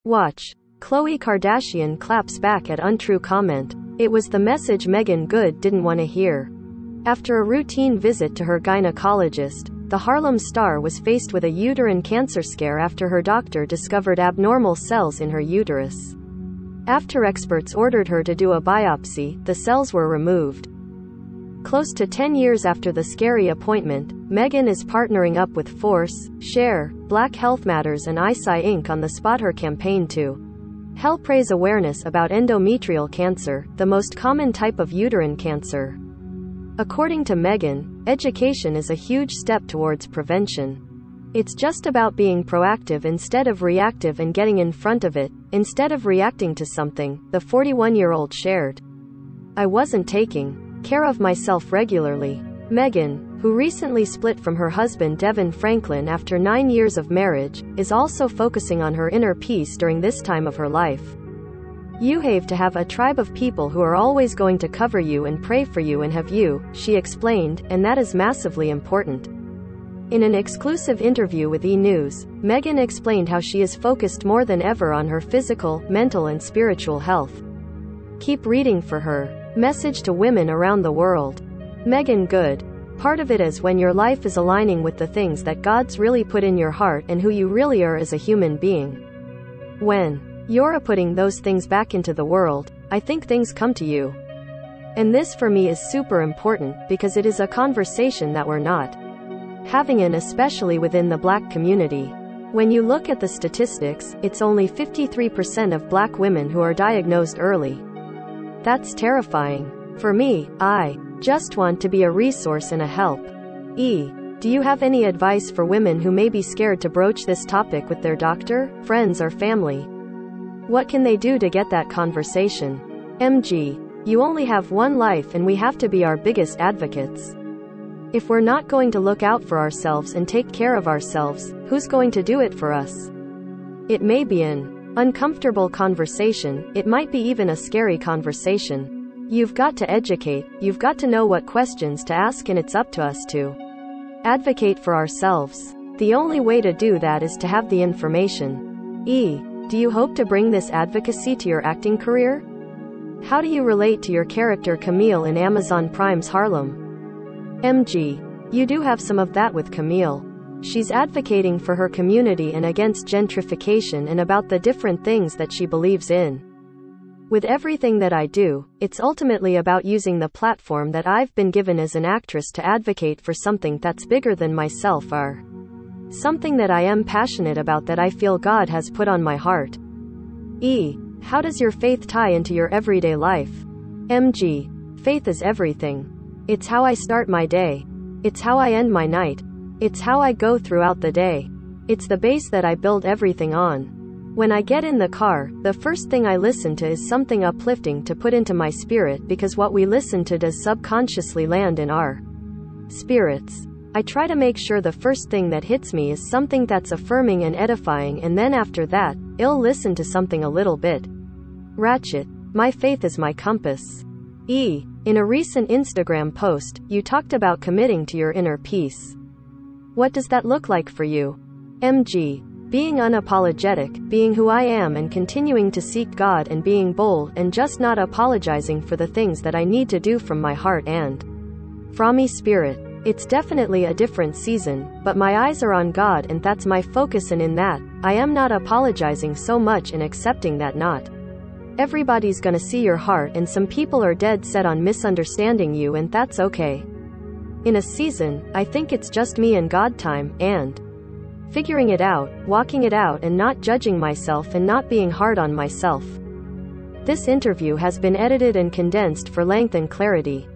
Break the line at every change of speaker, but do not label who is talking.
Watch. Khloe Kardashian claps back at untrue comment. It was the message Meagan Good didn't want to hear. After a routine visit to her gynecologist, the Harlem star was faced with a uterine cancer scare after her doctor discovered abnormal cells in her uterus. After experts ordered her to do a biopsy, the cells were removed. Close to 10 years after the scary appointment, Meagan is partnering up with Force, Share, Black Health Matters and ISI Inc. on the Spot Her campaign to help raise awareness about endometrial cancer, the most common type of uterine cancer. According to Meagan, education is a huge step towards prevention. It's just about being proactive instead of reactive and getting in front of it, instead of reacting to something, the 41-year-old shared. I wasn't taking care of myself regularly. Meagan, who recently split from her husband Devin Franklin after 9 years of marriage, is also focusing on her inner peace during this time of her life. You have to have a tribe of people who are always going to cover you and pray for you and have you, she explained, and that is massively important. In an exclusive interview with E! News, Meagan explained how she is focused more than ever on her physical, mental and spiritual health. Keep reading for her. Message to women around the world. Meagan Good. Part of it is when your life is aligning with the things that God's really put in your heart and who you really are as a human being. When you're putting those things back into the world, I think things come to you. And this for me is super important because it is a conversation that we're not having, and especially within the Black community. When you look at the statistics, it's only 53% of Black women who are diagnosed early. That's terrifying. For me, I just want to be a resource and a help. Do you have any advice for women who may be scared to broach this topic with their doctor, friends or family? What can they do to get that conversation? You only have one life and we have to be our biggest advocates. If we're not going to look out for ourselves and take care of ourselves, who's going to do it for us? It may be an uncomfortable conversation, it might be even a scary conversation. You've got to educate, you've got to know what questions to ask, and it's up to us to advocate for ourselves. The only way to do that is to have the information. Do you hope to bring this advocacy to your acting career? How do you relate to your character Camille in Amazon Prime's Harlem? You do have some of that with Camille. She's advocating for her community and against gentrification and about the different things that she believes in. With everything that I do, it's ultimately about using the platform that I've been given as an actress to advocate for something that's bigger than myself, or something that I am passionate about that I feel God has put on my heart. How does your faith tie into your everyday life? Faith is everything. It's how I start my day. It's how I end my night. It's how I go throughout the day. It's the base that I build everything on. When I get in the car, the first thing I listen to is something uplifting to put into my spirit, because what we listen to does subconsciously land in our spirits. I try to make sure the first thing that hits me is something that's affirming and edifying, and then after that, I'll listen to something a little bit ratchet. My faith is my compass. In a recent Instagram post, you talked about committing to your inner peace. What does that look like for you? Being unapologetic, being who I am and continuing to seek God, and being bold and just not apologizing for the things that I need to do from my heart and from my spirit. It's definitely a different season, but my eyes are on God and that's my focus, and in that, I am not apologizing so much and accepting that not everybody's gonna see your heart and some people are dead set on misunderstanding you, and that's okay. In a season, I think it's just me and God time, and figuring it out, walking it out and not judging myself and not being hard on myself. This interview has been edited and condensed for length and clarity.